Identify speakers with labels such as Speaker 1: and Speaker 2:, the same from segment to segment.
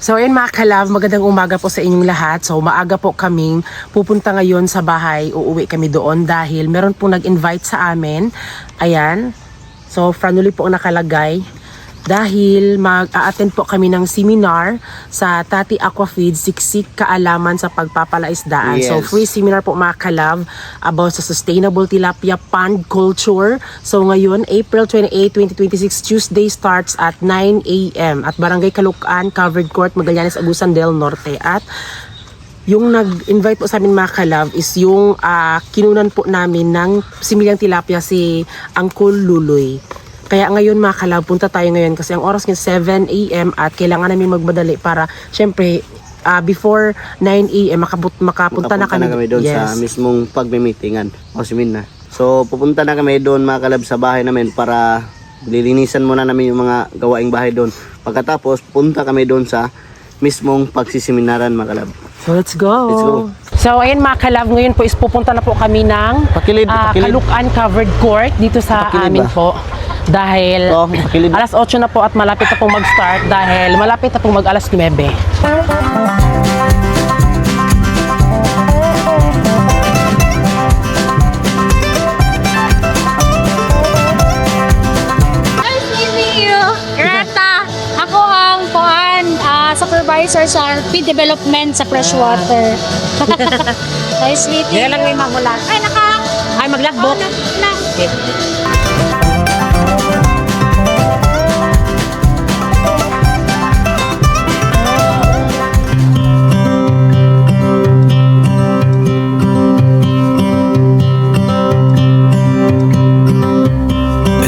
Speaker 1: So ayun mga kalab, magandang umaga po sa inyong lahat. So maaga po kaming pupunta ngayon sa bahay, uuwi kami doon dahil meron pong nag-invite sa amin. Ayan, so Franuli po ang nakalagay. Dahil mag-a-attend po kami ng seminar sa Tati Aquafeeds, Siksik Kaalaman sa Pagpapalaisdaan.
Speaker 2: Yes.
Speaker 1: So free seminar po mga kalab about sa sustainable tilapia pond culture. So ngayon, April 28, 2026, Tuesday starts at 9 a.m. at Barangay Caloocan, Covered Court, Magallanes, Agusan del Norte. At yung nag-invite po sa amin mga kalab is yung kinunan po namin ng similyang tilapia si Uncle Luloy. Kaya ngayon mga kalab, punta tayo ngayon kasi ang oras ngayon 7 a.m. at kailangan namin magmadali para syempre before 9 a.m. makapunta na kami
Speaker 2: doon sa mismong pagme-meetingan o seminar. So pupunta na kami doon mga kalab sa bahay namin para lilinisan muna namin yung mga gawaing bahay doon. Pagkatapos punta kami doon sa mismong pagsiseminaran mga kalab.
Speaker 1: So let's go.
Speaker 2: Let's go.
Speaker 1: So ayun mga kalab, ngayon po is pupunta na po kami ng Caloocan Covered Court dito sa amin po. Dahil alas 8 na po at malapit na pong mag-start dahil malapit na pong mag-alas 9.
Speaker 3: Supervisor sa feed development sa freshwater. Nice meeting you.
Speaker 1: Kaya lang may mamulat. Ay, maglagbok. Okay.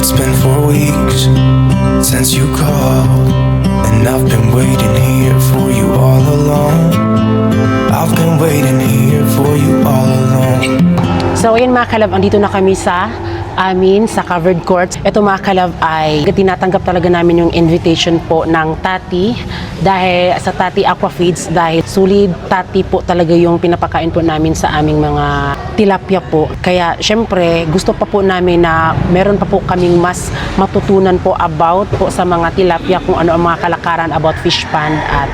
Speaker 4: It's been 4 weeks since you called, and I've been waiting here for you all along. I've been waiting here for you all along.
Speaker 1: So ayun mga kalab, andito na kami sa sa Covered Courts. Ito mga kalab ay tinatanggap talaga namin yung invitation po ng Tati dahil sa Tati Aquafeeds dahil solid Tati po talaga yung pinapakain po namin sa aming mga tilapia po. Kaya syempre gusto pa po namin na meron pa po kaming mas matutunan po about po sa mga tilapia kung ano ang mga kalakaran about fish pond. At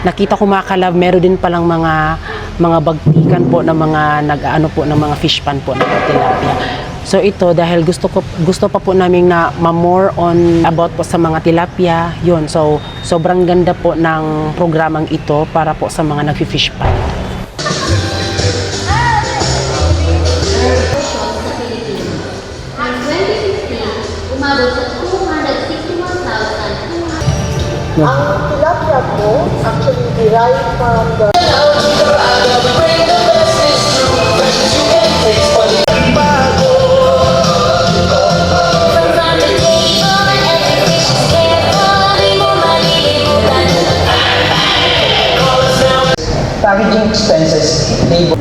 Speaker 1: nakita ko mga kalab, meron din palang mga bagtikan po ng mga nag-ano po ng mga fish pond po ng tilapia. So ito dahil gusto pa po namin na ma-more on about po sa mga tilapia, yun. So sobrang ganda po ng programang ito para po sa mga nag-fish pond.
Speaker 5: Umabot sa 261,200.
Speaker 6: Ang tilapia po actually derived from the
Speaker 7: packaging expenses, labor.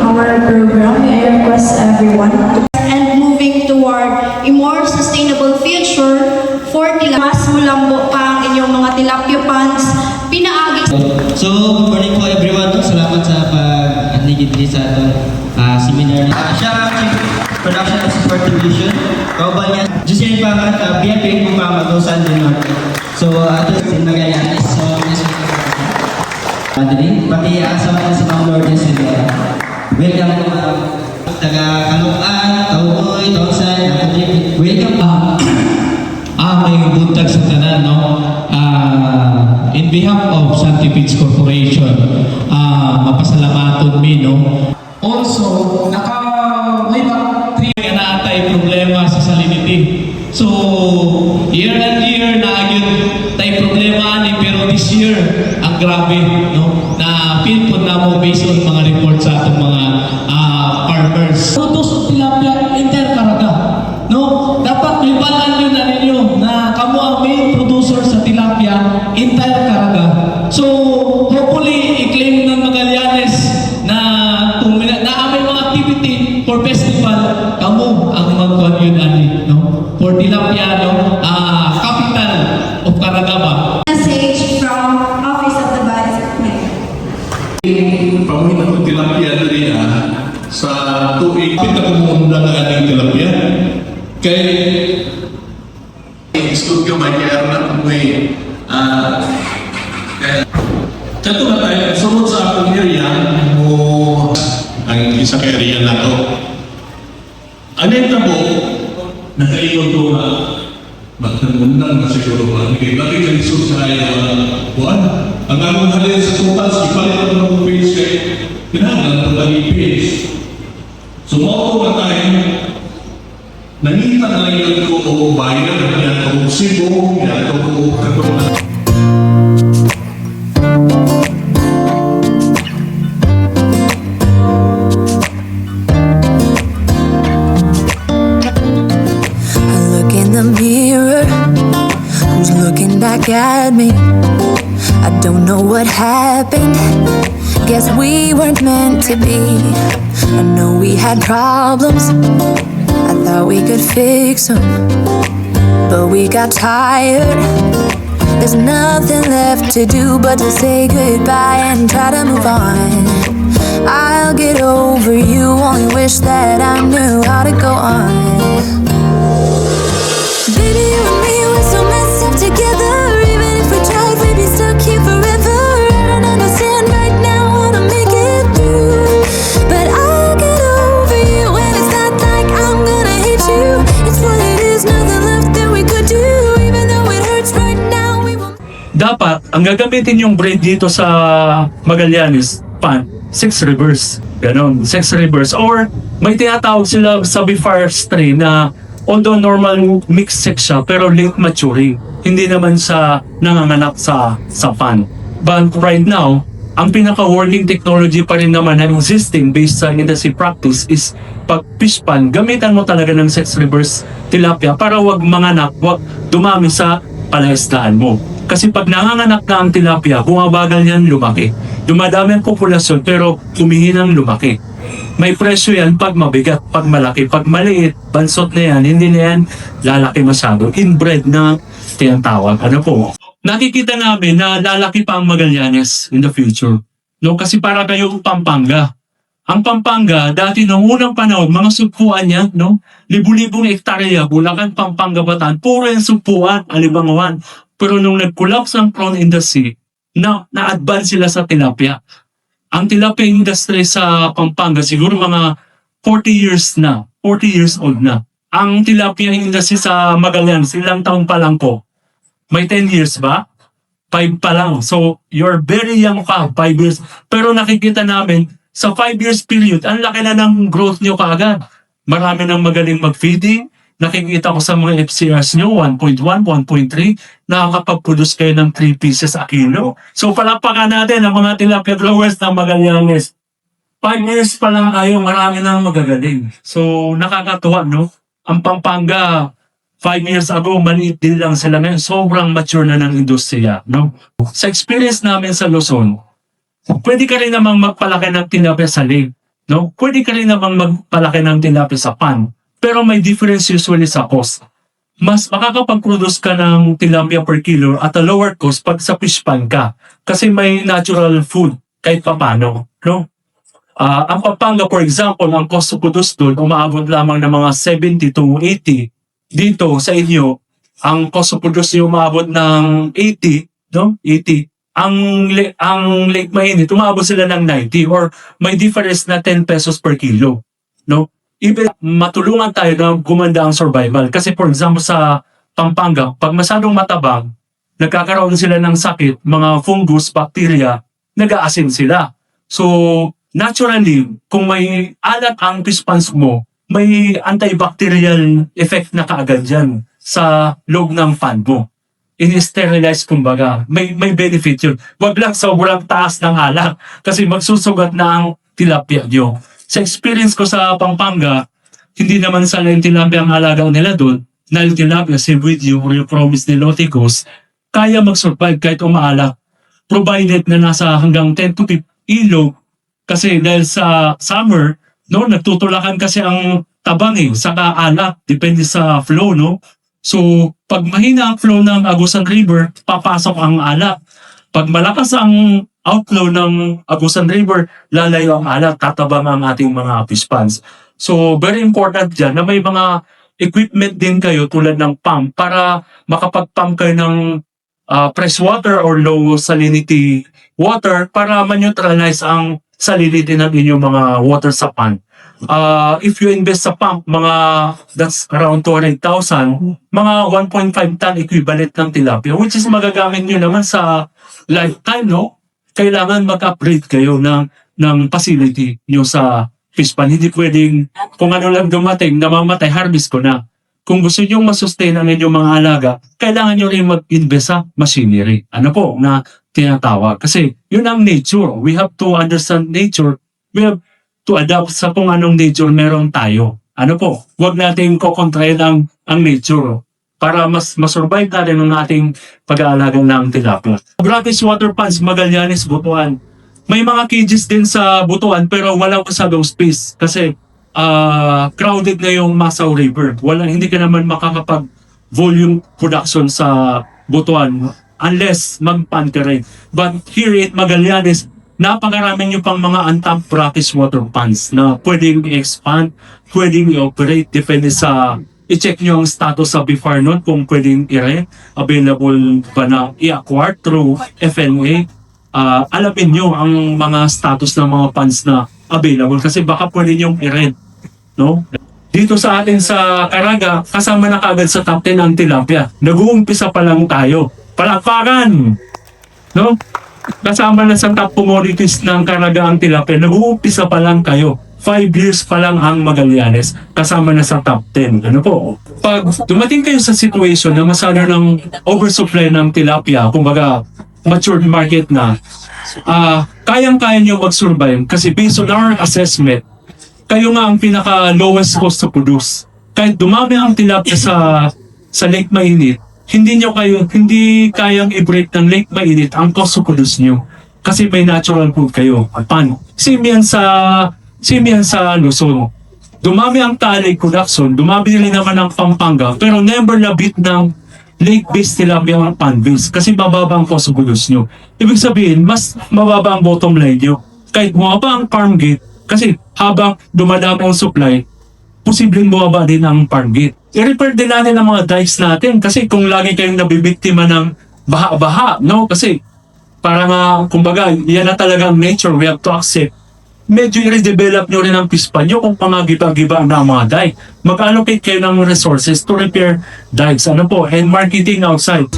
Speaker 8: Our program, I request everyone and moving toward a more sustainable future for tilapia. Mas mulambo pa ang inyong mga tilapia ponds, pinaagi.
Speaker 9: So, good morning po everyone. Salamat sa pag-anigid sa itong seminar. Siya ang Chief Production and Support Division. Kauban niya, Justin Pangat, BNP Pumama, Agusan del Norte. So, ito si Magallanes. So, Madrid, pati asama na si Ma'am Lourdes Rivera. Welcome to taga Caloocan, Taunoy, Tausan, welcome.
Speaker 10: May buntag sa tanan, no? In behalf of Santi Feeds Corporation, mapasalamaton mi, no? Also, may mga naatay problema sa salinity. So, year and year, nagyon tayo problema ni, pero this year, ang grabe, no? Na feel po na mo based on mga report sa atong mga farmers. Produce of tilapia interkarada, no? Dapat may balan nyo na ninyo na kamo ang main producer sa tilapia interkarada. So, hopefully, i-claim ng Magallanes na kung na aming mga activity for festival, kamo ang mag-con yun, no? For tilapia, no? Capital of Caragaba.
Speaker 8: Message from Office of the Vice Mayor.
Speaker 11: Pamuhin ako tilapia na rin sa tuig. Pita ko muna ng ating tilapia. Kaya Gusto ko may kaya na may kato na tayo, sunod sa akong area mo ang isa ka area na to. Anong tabo, nakaingon to na magtangundang na siguro ba? Kaya lagi ka iso sa buwan. Ang among halin sa tutas, ipalit ako ng page kay pinangan ng lagi page. So, mauto na tayo, nangita na lang yun ko o bayan, yan ko Cebu, yan ko Katunan.
Speaker 12: Back at me, I don't know what happened. Guess we weren't meant to be. I know we had problems, I thought we could fix them, but we got tired. There's nothing left to do but to say goodbye and try to move on. I'll get over you, only wish that I knew how to go on. Baby, you and me were so messed up together. Even if we tried, we'd be stuck here forever. I don't understand right now how to make it through, but I'll get over you. And it's not like I'm gonna hate you. It's what it is, nothing left that we could do. Even though it hurts right now, we won't.
Speaker 10: Dapat, ang gagamitin yung brand dito sa Magallanes, Six Rivers. Ganon, Six Rivers. Or may tinatawag sila sa Bifar strain na although normal mixed sex siya, pero late maturing. Hindi naman sa nanganganak sa pan. But right now, ang pinaka-working technology pa rin naman na existing based sa industry practice is pag fish pan, gamitan mo talaga ng Six Rivers tilapia para wag manganak, wag dumami sa palaisdaan mo. Kasi pag nanganganak na ang tilapia, bumabagal yan lumaki. Dumadami ang populasyon pero humihinang lumaki. May presyo yan pag mabigat, pag malaki, pag maliit, bansot na yan, hindi na yan lalaki masyado. Inbred na tinatawag. Ano po? Nakikita namin na lalaki pa ang Magallanes in the future. No? Kasi para kayong Pampanga. Ang Pampanga, dati noong unang panahon, mga sugpuan yan, no? Libu-libong hektarya, Bulacan, Pampanga, Bataan, puro yung sugpuan, alibangawan. Pero nung nag-collapse ang prawn industry, na-advance sila sa tilapia. Ang tilapia industry sa Pampanga, siguro mga 40 years old na. Ang tilapia industry sa Magallanes, ilang taon pa lang po? May 10 years ba? 5 pa lang. So, you're very young pa, 5 years. Pero nakikita namin, sa 5 years period, ang laki na ng growth nyo kaagad. Marami nang magaling mag-feeding. Nakikita ko sa mga FCRs nyo, 1.1, 1.3, nakakapag-produce kayo ng 3 pieces a kilo. So palapakan natin ang mga tilapia growers ng Magallanes. 5 years pa lang tayo, marami nang magagaling. So nakakatuwa, no? Ang Pampanga, 5 years ago, maliit din lang sila ngayon. Sobrang mature na ng industriya, no? Sa experience namin sa Luzon, pwede ka rin namang magpalaki ng tilapia sa lake, no? Pwede ka rin namang magpalaki ng tilapia sa pan. Pero may difference usually sa cost. Mas makakapag-produce ka ng tilapia per kilo at a lower cost pag sa fish pan ka. Kasi may natural food kahit papano. No? Ang Pampanga, for example, ang cost to produce doon, umaabot lamang ng mga 70 to 80. Dito sa inyo, ang cost to produce yung umaabot ng 80. No? 80. Ang Lake Mainit, umaabot sila ng 90 or may difference na 10 pesos per kilo. No? Even matulungan tayo na gumanda ang survival. Kasi for example sa Pampanga, pag masyadong matabang, nagkakaroon sila ng sakit, mga fungus, bacteria, nag-aasin sila. So, naturally, kung may alat ang fish ponds mo, may antibacterial effect na kaagad dyan sa loob ng pan mo. In-sterilize kumbaga. May benefit yun. Wag lang sobrang taas ng alat kasi magsusugat na ang tilapia nyo. Sa experience ko sa Pampanga, hindi naman sana yung tilapia ang alagang nila doon. Na yung tilapia, same with you, or yung promise ni Loticos, kaya mag-survive kahit umaalak. Provided na nasa hanggang 10 to 15 ilog. Kasi dahil sa summer, no, nagtutulakan kasi ang tabang saka alak, depende sa flow, no? So, pag mahina ang flow ng Agusan River, papasok ang alak. Pag malakas ang outflow ng Agusan River, lalayo ang alat, tatabang ang ating mga fish ponds. So, very important dyan na may mga
Speaker 11: equipment din kayo tulad ng pump para makapag-pump kayo ng fresh water or low salinity water para ma-neutralize ang salinity ng inyong mga water sa pond. If you invest sa pump, that's around 200,000, mga 1.5 ton equivalent ng tilapia, which is magagamit nyo naman sa lifetime, no? Kailangan mag-upgrade kayo ng facility nyo sa fish pond. Hindi pwedeng kung ano lang dumating, namamatay, harvest ko na. Kung gusto nyo masustain ang inyong mga alaga, kailangan nyo rin mag-invest sa machinery. Ano po na tinatawag? Kasi yun ang nature. We have to understand nature. We have to adapt sa kung anong nature meron tayo. Ano po? Huwag natin kukontrahin ang nature para mas masurvive natin ang ating pag-aalaga ng tilapia. Brackish water ponds, Magallanes, Butuan. May mga cages din sa Butuan pero walang masyadong space kasi crowded na yung Masaw River. Hindi ka naman makakapag volume production sa Butuan unless mag-pond ka rin. But here at Magallanes, napakarami nyo pang mga untapped brackish water ponds na pwedeng i-expand, pwedeng i-operate, depende sa i-check nyo ang status sa BFAR nun kung pwedeng i-rent, available ba na i-acquire through FNA. Alamin nyo ang mga status ng mga ponds na available kasi baka pwede nyo i-rent. No? Dito sa atin sa Caraga, kasama na kaagad sa top 10 ang tilapia. Nag-uumpisa pa lang tayo. Palakpakan! No? Kasama na sa top commodities ng Caraga ang tilapia. Nag-uumpisa pa lang kayo. 5 years pa lang ang Magallanes. Kasama na sa top 10. Ano po? Pag dumating kayo sa situation na masyado ng oversupply ng tilapia, kumbaga mature market na, kayang-kaya nyo mag-survive kasi based on our assessment, kayo nga ang pinaka-lowest cost to produce. Kahit dumami ang tilapia sa Lake Mainit, hindi kayang i-break ng Lake Mainit ang cost to produce nyo. Kasi may natural food kayo. Pan. Same yan sa Luzon. Dumami ang Talig production, dumami rin naman ang Pampanga, pero never labit ng lake-based tilapia ang pond-based kasi mababa ang cost to produce nyo. Ibig sabihin, mas mababa ang bottom line nyo. Kahit bumaba ang farm gate, kasi habang dumadami ang supply, posibleng bumaba din ang farm gate. I-repair din natin ang mga dikes natin kasi kung lagi kayong nabibiktima ng baha-baha, no? Kasi parang kumbaga, yan na talaga ang nature, we have to accept. Medyo i-redevelop nyo rin ang pispa nyo kung pangagiba-giba na mga dike. Mag-allocate kayo ng resources to repair dikes. Ano po? And marketing outside.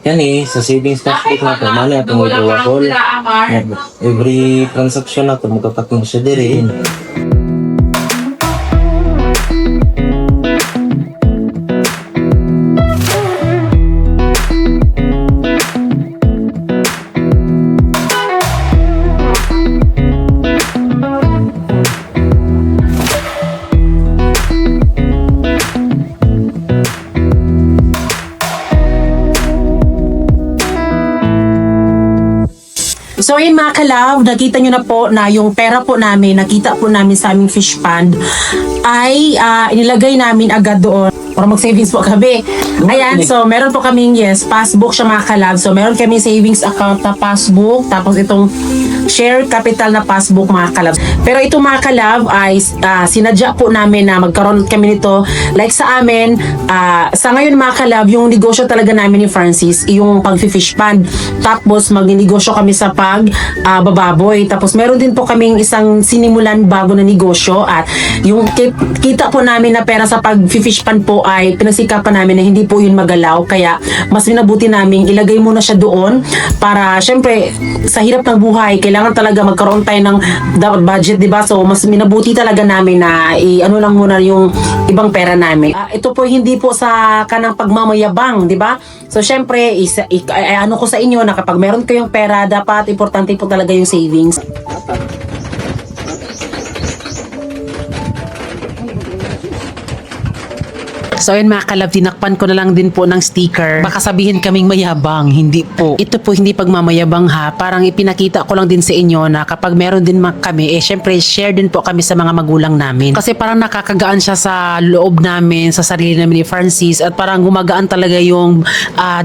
Speaker 2: Yan sa savings cash book na ito, mali ito mo ito wakol. Every transaction na ito, magkatakong siya diri.
Speaker 1: So yun mga kalab, nakita nyo na po na yung pera po namin, nakita po namin sa aming fish pond ay inilagay namin agad doon para mag-savings po kami. Ayan, so meron po kaming, passbook siya mga kalab. So meron kaming savings account na passbook, tapos itong share capital na passbook mga kalab. Pero itong mga kalab ay sinadya po namin na magkaroon kami nito. Like sa amin, sa ngayon mga kalab, yung negosyo talaga namin ni Francis, yung pag-fish pond. Tapos mag-negosyo kami sa bababoy. Tapos meron din po kaming isang sinimulan bago na negosyo at yung kita po namin na pera sa pag-fish pond po ay pinagsikapan namin na hindi po yun magalaw. Kaya mas minabuti namin ilagay muna siya doon para syempre sa hirap ng buhay kailangan talaga magkaroon tayo ng dapat budget, di ba? So mas minabuti talaga namin na ano lang muna yung ibang pera namin. Ito po hindi po sa kanang pagmamayabang, di ba? So syempre ano ko sa inyo na kapag meron kayong pera dapat importante po talaga yung savings. So ayun mga kalab, tinakpan ko na lang din po ng sticker. Baka sabihin kaming mayabang, hindi po. Ito po hindi pagmamayabang ha, parang ipinakita ko lang din sa inyo na kapag meron din kami, syempre share din po kami sa mga magulang namin. Kasi parang nakakagaan siya sa loob namin, sa sarili namin ni Francis, at parang gumagaan talaga yung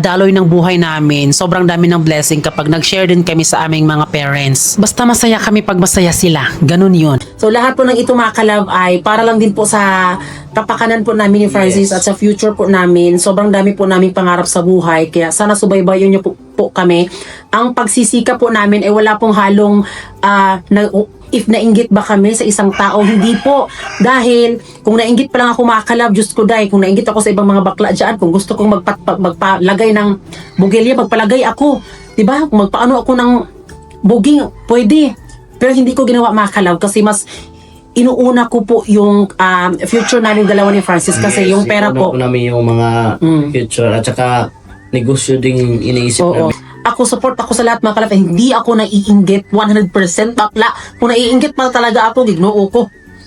Speaker 1: daloy ng buhay namin. Sobrang dami ng blessing kapag nag-share din kami sa aming mga parents. Basta masaya kami pag masaya sila. Ganun yun. So lahat po ng ito mga kalab ay para lang din po sa kapakanan po namin ni Francis at sa future po namin. Sobrang dami po namin pangarap sa buhay. Kaya sana subaybayan niyo po kami. Ang pagsisika po namin ay wala pong halong if nainggit ba kami sa isang tao, hindi po. Dahil kung nainggit pa lang ako mga kalab, Diyos ko dahil, kung nainggit ako sa ibang mga bakla dyan, kung gusto kong magpalagay ng bugelya, magpalagay ako. Diba? Kung magpaano ako ng buging, pwede. Pero hindi ko ginawa mga kalab kasi mas inuuna ko po yung future namin dalawa ni Francis kasi yung pera po.
Speaker 2: Namin yung mga future at saka negosyo ding iniisip namin.
Speaker 1: Ako, support ako sa lahat mga kalab. Hindi ako naiinggit 100% bakla. Kung naiinggit pa talaga ako, gignoo ko.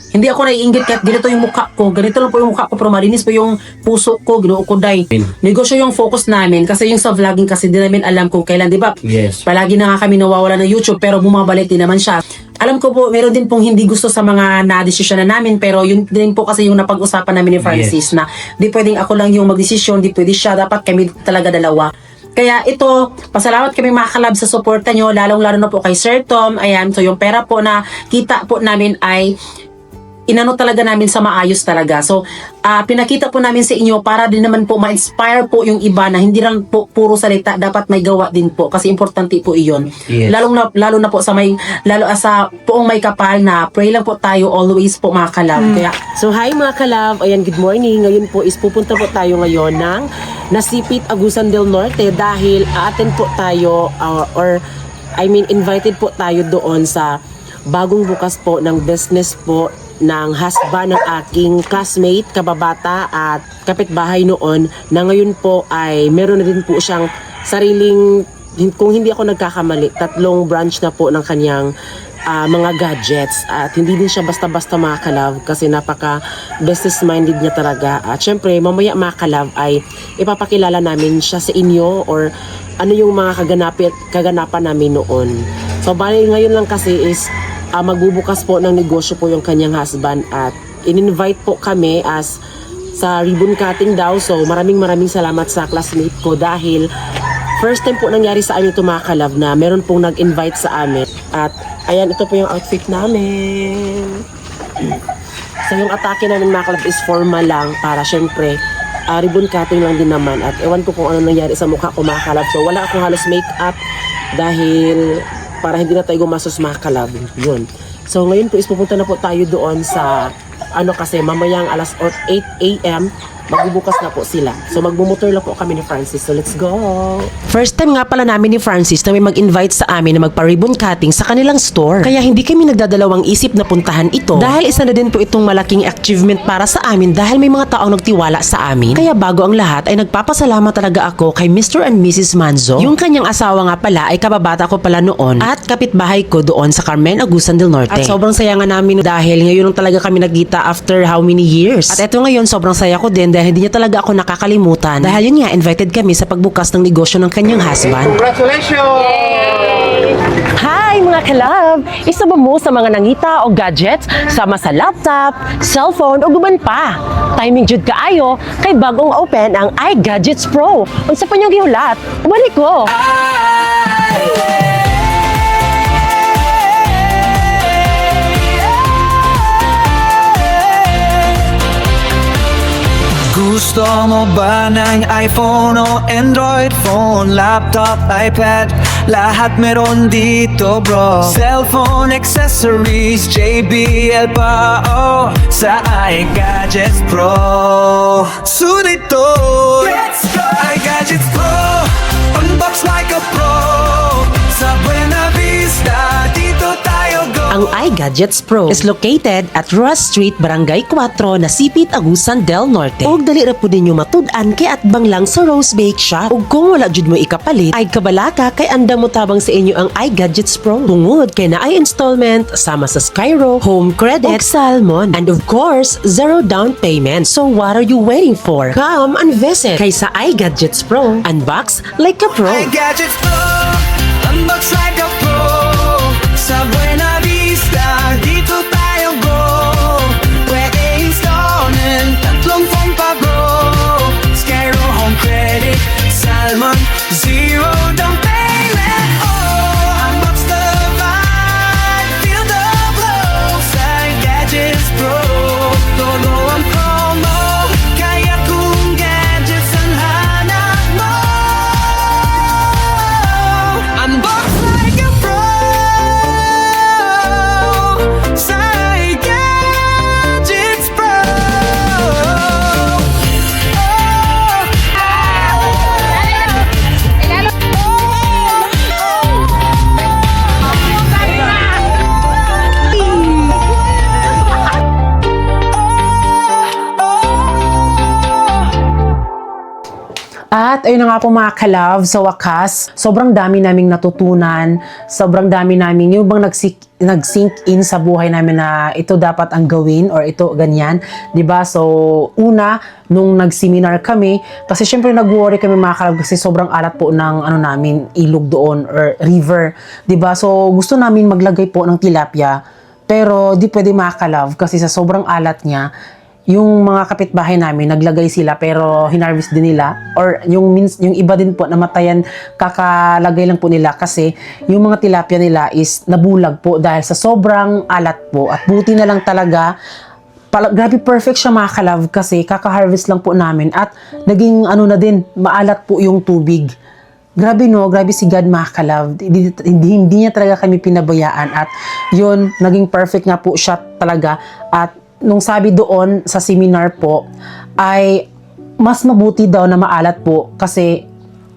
Speaker 1: Hindi ako naiinggit kahit ganito yung mukha ko. Ganito lang po yung mukha ko pero malinis po yung puso ko. Ginoo ko day. Negosyo yung focus namin kasi yung sa vlogging kasi di namin alam kung kailan, di ba?
Speaker 2: Yes.
Speaker 1: Palagi na nga kami nawawala ng YouTube pero bumabalik din naman siya. Alam ko po, meron din pong hindi gusto sa mga na-desisyon na namin pero yun din po kasi yung napag-usapan namin ni Francis na di pwedeng ako lang yung mag-desisyon, di pwede siya. Dapat kami talaga dalawa. Kaya ito, pasalamat kami mga kalab sa suporta nyo, lalong-lalo na po kay Sir Tom. Ayan, so yung pera po na kita po namin ay inano talaga namin sa maayos talaga. So, pinakita po namin sa inyo para din naman po ma-inspire po yung iba na hindi lang po puro salita, dapat may gawa din po kasi importante po iyon.
Speaker 2: Yes.
Speaker 1: Lalo na po sa sa poong may kapal na pray lang po tayo always po mga kalab. Kaya, so hi mga kalab, ayan, good morning. Ngayon po is pupunta po tayo ngayon ng Nasipit, Agusan del Norte dahil attend po tayo invited po tayo doon sa bagong bukas po ng business po ng husband ng aking classmate, kababata at kapitbahay noon na ngayon po ay meron na din po siyang sariling, kung hindi ako nagkakamali, 3 branch na po ng kanyang mga gadgets at hindi din siya basta-basta mga kalab kasi napaka business minded niya talaga at syempre mamaya mga kalab ay ipapakilala namin siya sa inyo or ano yung mga kaganapan namin noon. So bali ngayon lang kasi is magbubukas po ng negosyo po yung kanyang husband at in-invite po kami as sa ribbon cutting daw. So maraming salamat sa classmate ko dahil first time po nangyari sa amin ito mga kalab na meron pong nag-invite sa amin. At ayan, ito po yung outfit namin. So yung atake namin mga kalab is formal lang para syempre ribbon cutting lang din naman. At ewan ko kung ano nangyari sa mukha ko mga kalab. So wala akong halos makeup dahil para hindi na tayo gumastos mga kalab. Yun. So ngayon po is pupunta na po tayo doon sa kasi mamayang alas 8 a.m. magbubukas na po sila. So magbumotor lang po kami ni Francis. So let's go! First time nga pala namin ni Francis na may mag-invite sa amin na magpa-ribbon cutting sa kanilang store. Kaya hindi kami nagdadalawang isip na puntahan ito. Dahil isa na din po itong malaking achievement para sa amin dahil may mga taong nagtiwala sa amin. Kaya bago ang lahat ay nagpapasalamat talaga ako kay Mr. and Mrs. Manzo. Yung kanyang asawa nga pala ay kababata ko pala noon at kapitbahay ko doon sa Carmen, Agusan del Norte. At sobrang saya nga namin dahil ngayon talaga kami nagkita after how many years. At eto ngayon sobrang saya ko din dahil hindi niya talaga ako nakakalimutan. Dahil yun nga, invited kami sa pagbukas ng negosyo ng kanyang husband.
Speaker 6: Congratulations!
Speaker 1: Hi mga kalab! Isa ba mo sa mga nangita o gadgets sama sa laptop, cellphone o guban pa? Timing jud kaayo kay bagong open ang iGadgets Pro. Unsa pa niyong gihulat? Ubalik ko!
Speaker 4: Gusto mo ba ng iPhone o Android phone, laptop, iPad? Lahat meron dito bro. Cellphone accessories, JBL pa sa iGadgets Pro. Sulit to, let's go! iGadgets Pro, unbox like a pro. Sa Buena Vista, dito tayo go.
Speaker 1: Ang iGadgets Pro is located at Ruas Street, Barangay 4, Nasipit, Agusan del Norte. Ug dali ra pud ninyo matud-an kay atbang lang sa Rose Bake Shop. Ug kung wala jud mo ikapalit, ay kabalaka kay anda mo tabang sa inyo ang iGadgets Pro. Tungod kay naay installment sama sa Skyro, Home Credit, ug Salmon, and of course, zero down payment. So what are you waiting for? Come and visit kay sa iGadgets Pro. Unbox like a pro.
Speaker 4: iGadgets Pro, unbox like a pro. Sa Buena Vista, dito tayo go. Pwede installment, tatlong phone pa bro. Skyro, Home Credit, Salmon, zero down payment. Oh, unbox the vibe, feel the flow. Sa iGadgets Pro, todo ang promo. Kaya kung gadgets ang hanap mo, unbox like a pro. Sa iGadgets Pro.
Speaker 1: At ayun na nga po mga ka-love, sa wakas, sobrang dami naming natutunan, sobrang dami namin yung bang nag-sink in sa buhay namin na ito dapat ang gawin or ito ganyan, 'di ba? So una nung nag-seminar kami, kasi syempre nag-worry kami mga ka-love kasi sobrang alat po ng ano namin, ilog doon or river, 'di ba? So gusto namin maglagay po ng tilapia, pero di pwede mga ka-love kasi sa sobrang alat niya. Yung mga kapitbahay namin, naglagay sila pero hinarvest din nila. Or yung iba din po, namatayan, kakalagay lang po nila kasi yung mga tilapia nila is nabulag po dahil sa sobrang alat po. At buti na lang talaga, grabe perfect siya mga ka-love kasi kaka-harvest lang po namin at naging ano na din, maalat po yung tubig. Grabe no, grabe si God mga ka-love. Hindi niya talaga kami pinabayaan at yun, naging perfect nga po siya talaga. At nung sabi doon sa seminar po, ay mas mabuti daw na maalat po kasi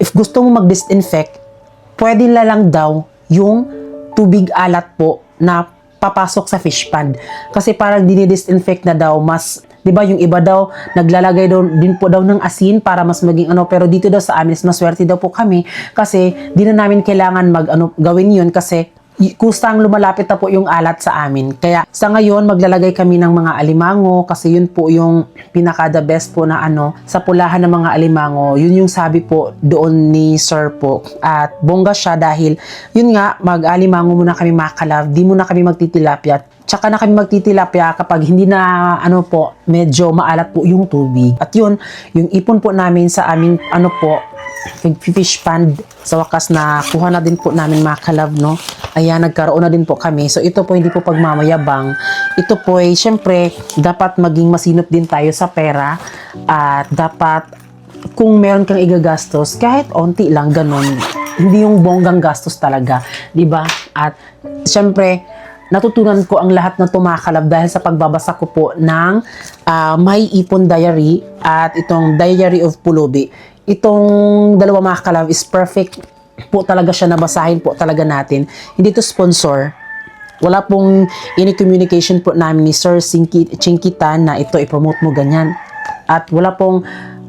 Speaker 1: if gusto mo mag-disinfect, pwede na lang daw yung tubig alat po na papasok sa fish pond. Kasi parang dinidisinfect na daw, mas, di ba yung iba daw, naglalagay daw, din po daw ng asin para mas maging ano, pero dito daw sa amin, maswerte daw po kami kasi di na namin kailangan gawin yun kasi kusang lumalapit na po yung alat sa amin. Kaya sa ngayon, maglalagay kami ng mga alimango kasi yun po yung pinaka the best po na ano, sa pulahan ng mga alimango. Yun yung sabi po doon ni Sir po. At bongga siya dahil yun nga, mag-alimango muna kami mga ka-love, di muna kami magtitilapia. Tsaka na kami magtitilapia kapag hindi na ano po, medyo maalat po yung tubig. At yun, yung ipon po namin sa aming ano po, fish pond, sa wakas na kuha na din po namin mga ka-love, no? Ayan, nagkaroon na din po kami. So ito po hindi po pagmamayabang. Ito po ay syempre dapat maging masinop din tayo sa pera at dapat kung meron kang igagastos kahit onti lang ganun. Hindi yung bonggang gastos talaga, 'di ba? At syempre natutunan ko ang lahat ng tumakalab dahil sa pagbabasa ko po ng May Ipon Diary at itong Diary of Pulubi. Itong dalawa mga kalab is perfect po talaga siya, nabasahin po talaga natin. Hindi to sponsor. Wala pong any communication po namin ni Sir Chinkitan na ito i-promote mo ganyan. At wala pong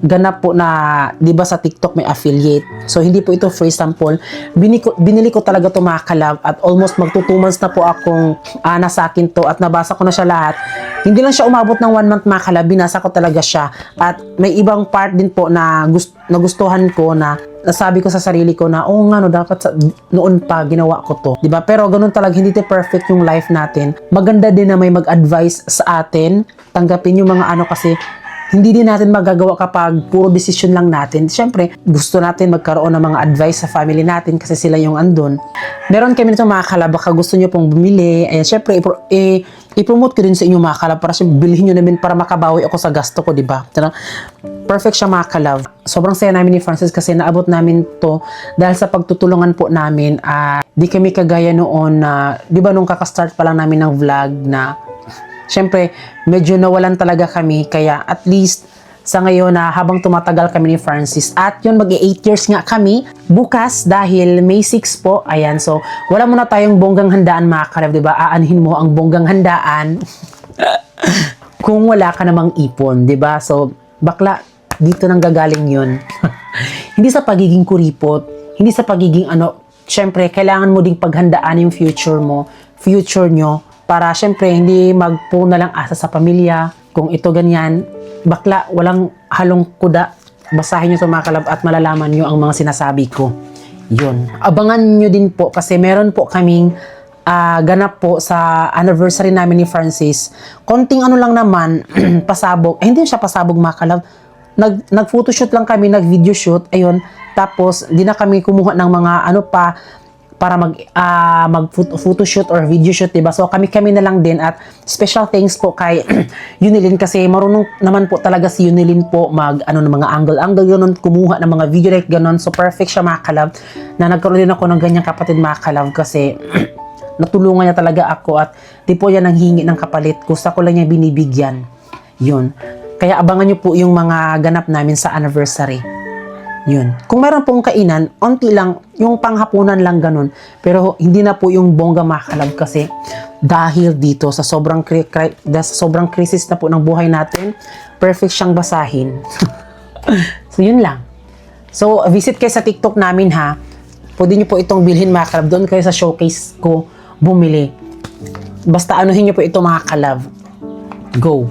Speaker 1: ganap po na, di ba sa TikTok may affiliate. So, hindi po ito free sample. Binili ko talaga ito mga kalab at almost magto 2 months na po akong nasa akin to at nabasa ko na siya lahat. Hindi lang siya umabot ng 1 month mga kalab, binasa ko talaga siya. At may ibang part din po na nagustuhan ko na nasabi ko sa sarili ko na, oh nga no, dapat noon pa ginawa ko to. Diba? Pero ganun talaga, hindi to perfect yung life natin. Maganda din na may mag-advise sa atin. Tanggapin yung mga ano kasi hindi din natin magagawa kapag puro decision lang natin. Siyempre, gusto natin magkaroon ng mga advice sa family natin kasi sila yung andun. Meron kami nito mga kalab, baka gusto nyo pong bumili. Ayan, siyempre, i-promote ko din sa inyo mga kalab para bilhin nyo namin para makabawi ako sa gasto ko, diba? Perfect siya mga kalab. Sobrang saya namin ni Francis kasi naabot namin to dahil sa pagtutulungan po namin. Di kami kagaya noon na, diba nung kakastart pa lang namin ng vlog na siyempre, medyo nawalan talaga kami, kaya at least sa ngayon na habang tumatagal kami ni Francis. At yun, mag-8 years nga kami bukas dahil May 6 po. Ayan, so wala muna tayong bonggang handaan mga kalab, diba? Aanhin mo ang bonggang handaan kung wala ka namang ipon, diba? So, bakla, dito nang gagaling yun. Hindi sa pagiging kuripot, hindi sa pagiging syempre, kailangan mo ding paghandaan yung future nyo, para syempre, hindi magpuna lang asa sa pamilya, kung ito ganyan, bakla, walang halong kuda. Basahin nyo ito mga kalab at malalaman nyo ang mga sinasabi ko. Yun. Abangan nyo din po kasi meron po kaming ganap po sa anniversary namin ni Francis. Konting lang naman, pasabog. Hindi siya pasabog mga kalab. Nag-photoshoot lang kami, nag-video shoot. Ayun. Tapos, di na kami kumuha ng mga para mag-photoshoot or video shoot, diba? So, kami na lang din at special thanks po kay Yunilin kasi marunong naman po talaga si Yunilin po ng mga angle ganun, kumuha ng mga video like ganun. So, perfect siya mga kalab na nagkaroon din ako ng ganyang kapatid mga kalab kasi natulungan niya talaga ako at di po yan ang hingi ng kapalit. Gusto ko lang niya binibigyan. Yun. Kaya abangan niyo po yung mga ganap namin sa anniversary. Yun. Kung meron pong kainan, onti lang, yung panghapunan lang ganun. Pero hindi na po yung bongga mga kalab kasi dahil dito sa sobrang crisis na po ng buhay natin, perfect siyang basahin. So, yun lang. So, visit kayo sa TikTok namin ha. Pwede nyo po itong bilhin mga kalab. Doon kayo sa showcase ko bumili. Basta anuhin nyo po ito mga kalab. Go!